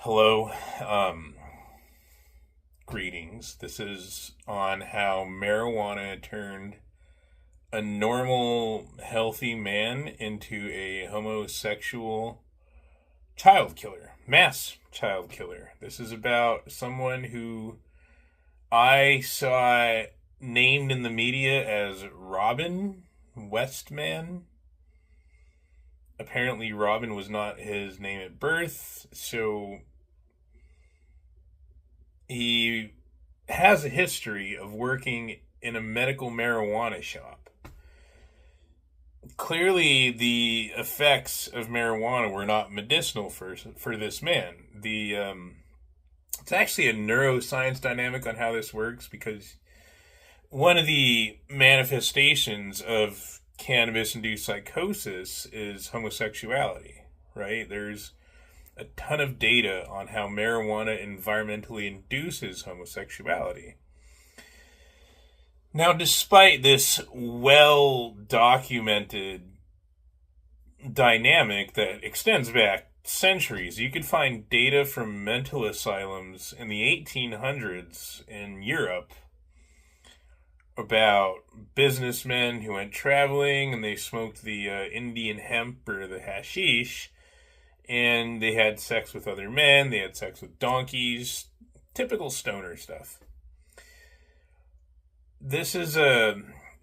Hello. Um, Greetings. This is on how marijuana turned a normal, healthy man into a homosexual child killer, mass child killer. This is about someone who I saw named in the media as Robin Westman. Apparently, Robin was not his name at birth, so he has a history of working in a medical marijuana shop. Clearly, the effects of marijuana were not medicinal for this man. It's actually a neuroscience dynamic on how this works because one of the manifestations of cannabis-induced psychosis is homosexuality. Right? There's a ton of data on how marijuana environmentally induces homosexuality. Now, despite this well documented dynamic that extends back centuries, you could find data from mental asylums in the 1800s in Europe about businessmen who went traveling and they smoked the Indian hemp or the hashish, and they had sex with other men, they had sex with donkeys, typical stoner stuff. This is a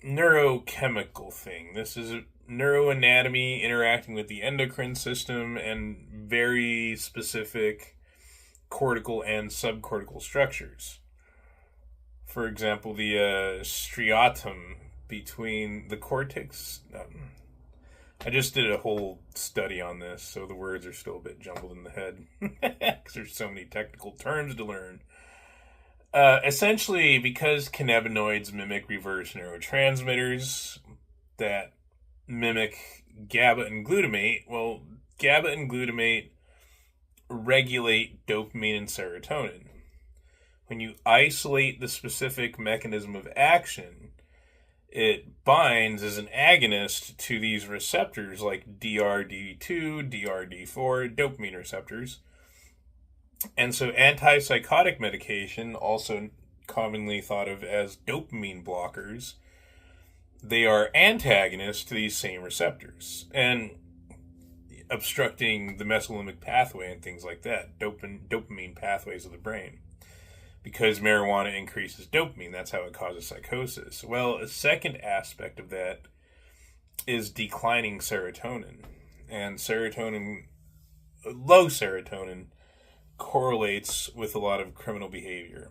neurochemical thing. This is a neuroanatomy interacting with the endocrine system and very specific cortical and subcortical structures. For example, the striatum between the cortex. I just did a whole study on this, so the words are still a bit jumbled in the head because there's so many technical terms to learn. Essentially, because cannabinoids mimic reverse neurotransmitters that mimic GABA and glutamate, well, GABA and glutamate regulate dopamine and serotonin. When you isolate the specific mechanism of action, it binds as an agonist to these receptors like DRD2, DRD4, dopamine receptors. And so antipsychotic medication, also commonly thought of as dopamine blockers, they are antagonists to these same receptors and obstructing the mesolimbic pathway and things like that, dopamine pathways of the brain. Because marijuana increases dopamine, that's how it causes psychosis. Well, a second aspect of that is declining serotonin. And low serotonin, correlates with a lot of criminal behavior.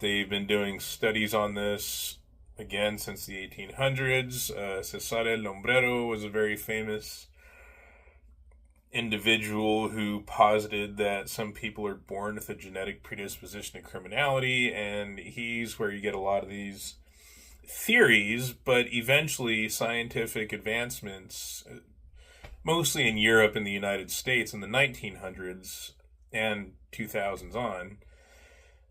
They've been doing studies on this, again, since the 1800s. Cesare Lombrero was a very famous individual who posited that some people are born with a genetic predisposition to criminality, and he's where you get a lot of these theories, but eventually scientific advancements, mostly in Europe and the United States in the 1900s and 2000s on,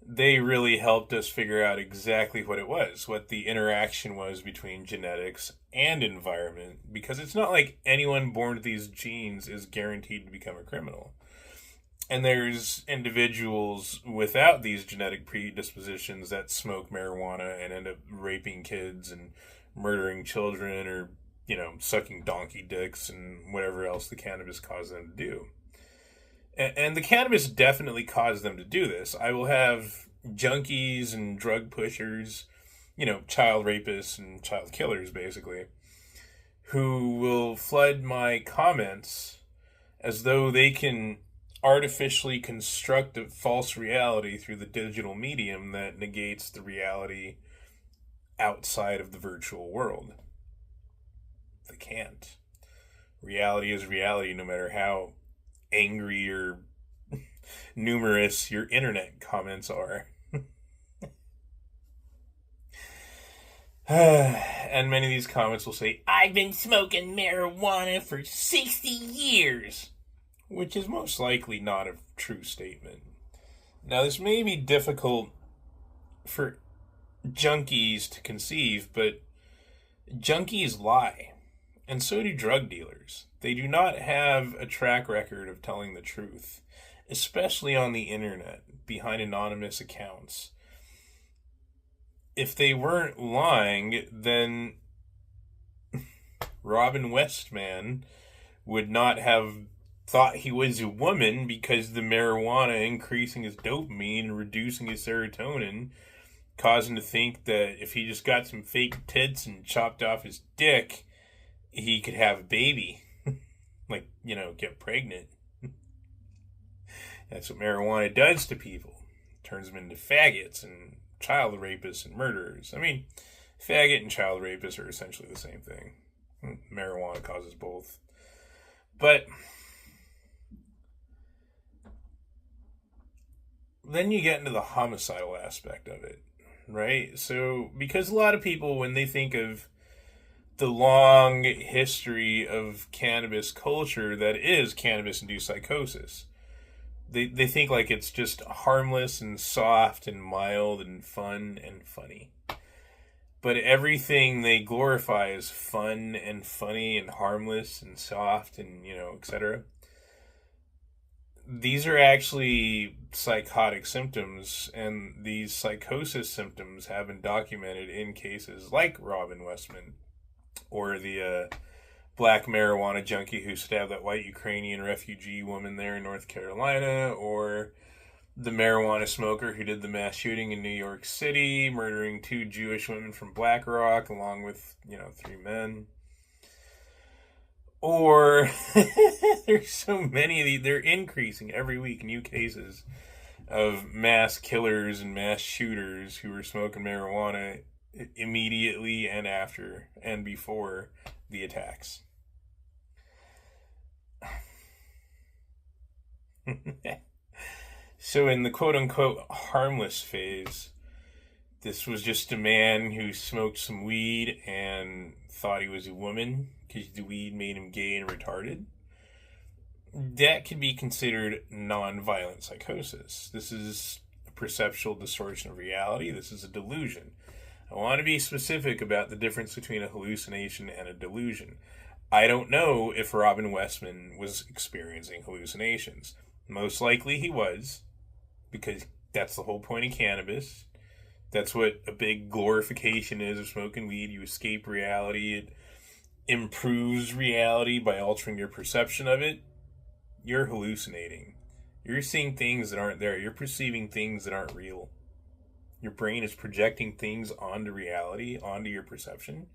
they really helped us figure out exactly what it was, what the interaction was between genetics and environment, because it's not like anyone born with these genes is guaranteed to become a criminal. And there's individuals without these genetic predispositions that smoke marijuana and end up raping kids and murdering children or, sucking donkey dicks and whatever else the cannabis caused them to do. And the cannabis definitely caused them to do this. I will have junkies and drug pushers, child rapists and child killers, basically, who will flood my comments as though they can artificially construct a false reality through the digital medium that negates the reality outside of the virtual world. They can't. Reality is reality, no matter how angry or numerous your internet comments are. And many of these comments will say, I've been smoking marijuana for 60 years, which is most likely not a true statement. Now, this may be difficult for junkies to conceive, but junkies lie, and so do drug dealers. They do not have a track record of telling the truth. especially on the internet, behind anonymous accounts. If they weren't lying, then Robin Westman would not have thought he was a woman because the marijuana increasing his dopamine and reducing his serotonin caused him to think that if he just got some fake tits and chopped off his dick, he could have a baby. Like, get pregnant. That's what marijuana does to people. It turns them into faggots and child rapists and murderers. I mean, faggot and child rapists are essentially the same thing. Marijuana causes both. But then you get into the homicidal aspect of it, right? So, because a lot of people, when they think of the long history of cannabis culture that is cannabis-induced psychosis, they think like it's just harmless and soft and mild and fun and funny. But everything they glorify is fun and funny and harmless and soft and, etc. These are actually psychotic symptoms, and these psychosis symptoms have been documented in cases like Robin Westman, or the black marijuana junkie who stabbed that white Ukrainian refugee woman there in North Carolina, or the marijuana smoker who did the mass shooting in New York City, murdering 2 Jewish women from Black Rock, along with, 3 men. Or, there's so many of these, they're increasing every week, new cases of mass killers and mass shooters who were smoking marijuana immediately and after and before the attacks. So in the quote-unquote harmless phase, this was just a man who smoked some weed and thought he was a woman because the weed made him gay and retarded. That could be considered non-violent psychosis. This is a perceptual distortion of reality. This is a delusion. I want to be specific about the difference between a hallucination and a delusion. I don't know if Robin Westman was experiencing hallucinations. Most likely he was, because that's the whole point of cannabis. That's what a big glorification is of smoking weed. You escape reality. It improves reality by altering your perception of it. You're hallucinating. You're seeing things that aren't there. You're perceiving things that aren't real. Your brain is projecting things onto reality, onto your perception,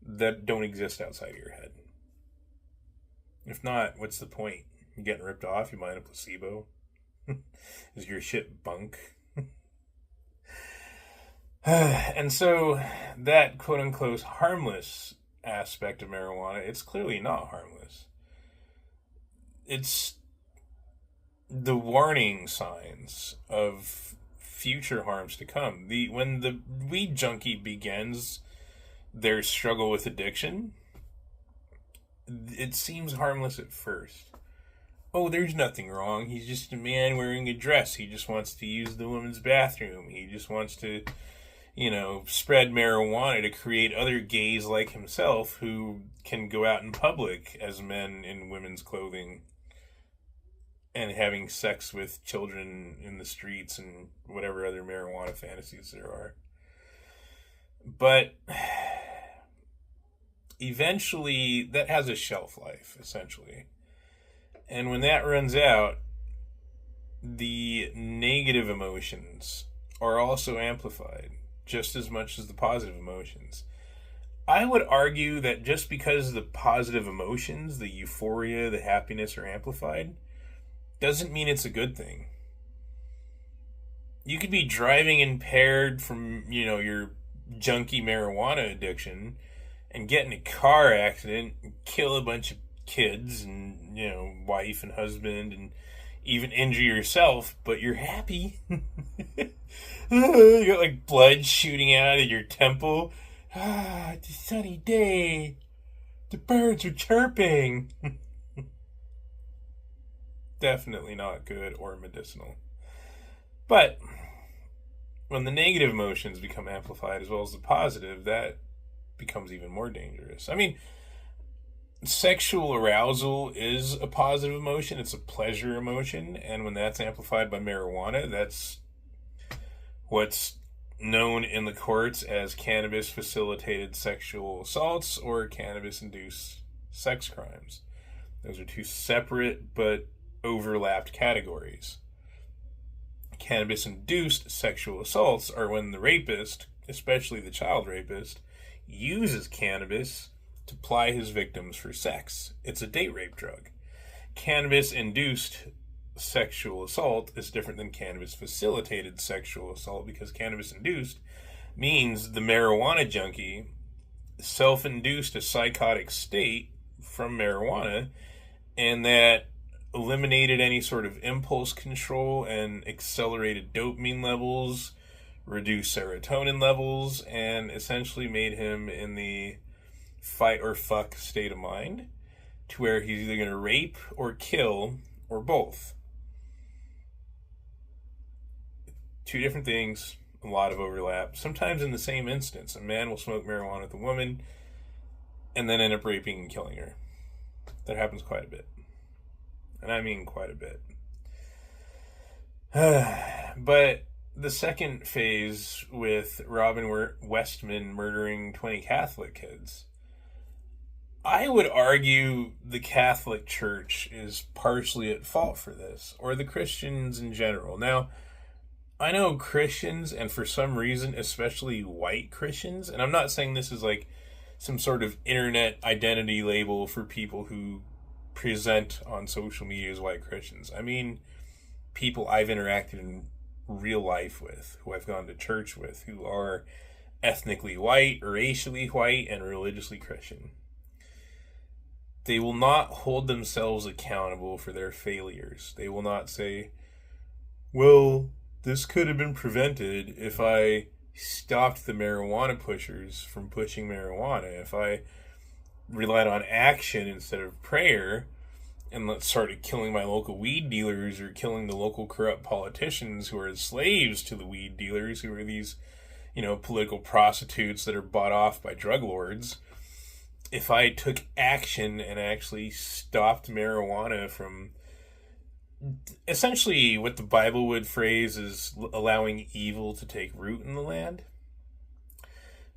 that don't exist outside of your head. If not, what's the point? You getting ripped off? You buying a placebo? Is your shit bunk? And so that quote-unquote harmless aspect of marijuana, it's clearly not harmless. It's the warning signs of future harms to come. When the weed junkie begins their struggle with addiction, it seems harmless at first. Oh, there's nothing wrong. He's just a man wearing a dress. He just wants to use the women's bathroom. He just wants to, spread marijuana to create other gays like himself who can go out in public as men in women's clothing and having sex with children in the streets and whatever other marijuana fantasies there are. But eventually, that has a shelf life, essentially. And when that runs out, the negative emotions are also amplified just as much as the positive emotions. I would argue that just because the positive emotions, the euphoria, the happiness are amplified, doesn't mean it's a good thing. You could be driving impaired from, your junky marijuana addiction and get in a car accident and kill a bunch of kids and, wife and husband and even injure yourself, but you're happy. You got like blood shooting out of your temple. It's a sunny day. The birds are chirping. Definitely not good or medicinal. But when the negative emotions become amplified as well as the positive, that becomes even more dangerous. I mean, Sexual arousal is a positive emotion. It's a pleasure emotion. And when that's amplified by marijuana, that's what's known in the courts as cannabis facilitated sexual assaults or cannabis induced sex crimes. Those are two separate but overlapped categories. Cannabis induced sexual assaults are when the rapist, especially the child rapist, uses cannabis to ply his victims for sex. It's a date rape drug. Cannabis induced sexual assault is different than cannabis facilitated sexual assault, because cannabis induced means the marijuana junkie self-induced a psychotic state from marijuana, and that eliminated any sort of impulse control and accelerated dopamine levels, reduced serotonin levels, and essentially made him in the fight or fuck state of mind, to where he's either going to rape or kill or both. Two different things, a lot of overlap. Sometimes in the same instance, a man will smoke marijuana with a woman and then end up raping and killing her. That happens quite a bit. And I mean quite a bit. But the second phase with Robin Westman murdering 20 Catholic kids, I would argue the Catholic Church is partially at fault for this, or the Christians in general. Now, I know Christians, and for some reason, especially white Christians, and I'm not saying this is like some sort of internet identity label for people who present on social media as white Christians. I mean, people I've interacted in real life with, who I've gone to church with, who are ethnically white, racially white, and religiously Christian. They will not hold themselves accountable for their failures. They will not say, well, this could have been prevented if I stopped the marijuana pushers from pushing marijuana, if I relied on action instead of prayer, and started killing my local weed dealers, or killing the local corrupt politicians who are slaves to the weed dealers, who are these, political prostitutes that are bought off by drug lords. If I took action and actually stopped marijuana from essentially what the Bible would phrase as allowing evil to take root in the land,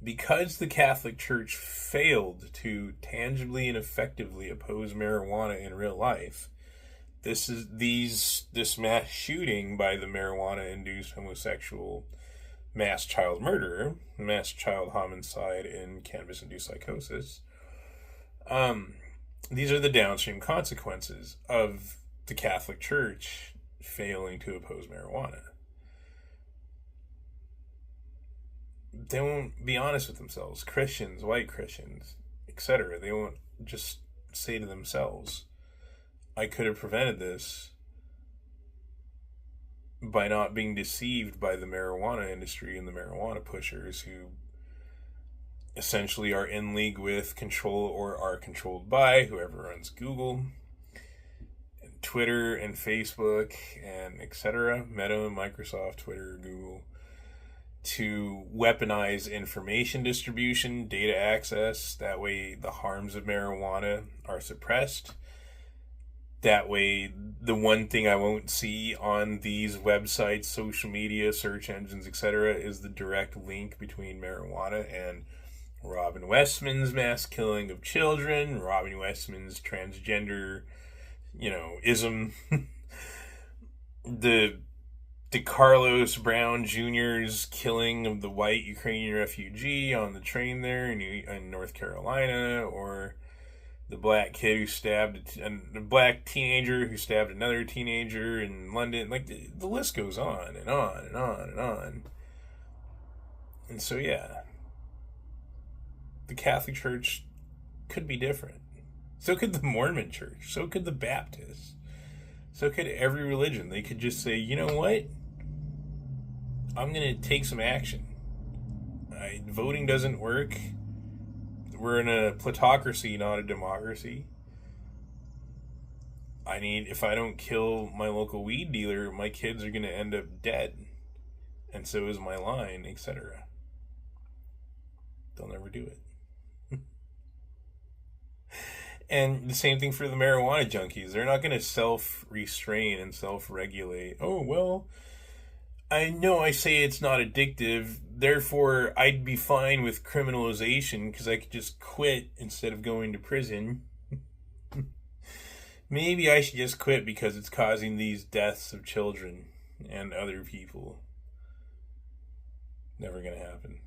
because the Catholic Church failed to tangibly and effectively oppose marijuana in real life, this mass shooting by the marijuana-induced homosexual mass child murderer, mass child homicide, and cannabis-induced psychosis. These are the downstream consequences of the Catholic Church failing to oppose marijuana. They won't be honest with themselves. Christians, white Christians, etc. They won't just say to themselves, I could have prevented this by not being deceived by the marijuana industry and the marijuana pushers, who essentially are in league with, control, or are controlled by whoever runs Google, and Twitter, and Facebook, and etc. Meta, Microsoft, Twitter, Google, to weaponize information distribution, data access. That way the harms of marijuana are suppressed. That way the one thing I won't see on these websites, social media, search engines, etc. is the direct link between marijuana and Robin Westman's mass killing of children, Robin Westman's transgender, ism, the Carlos Brown Jr.'s killing of the white Ukrainian refugee on the train there in North Carolina, or the black kid who stabbed, the black teenager who stabbed another teenager in London. Like, the list goes on and on and on and on. And so, yeah, the Catholic Church could be different. So could the Mormon Church. So could the Baptists. So could every religion. They could just say, you know what? I'm going to take some action. Voting doesn't work. We're in a plutocracy, not a democracy. If I don't kill my local weed dealer, my kids are going to end up dead. And so is my line, etc. They'll never do it. And the same thing for the marijuana junkies. They're not going to self-restrain and self-regulate. Oh, well, I know I say it's not addictive, therefore I'd be fine with criminalization because I could just quit instead of going to prison. Maybe I should just quit because it's causing these deaths of children and other people. Never gonna happen.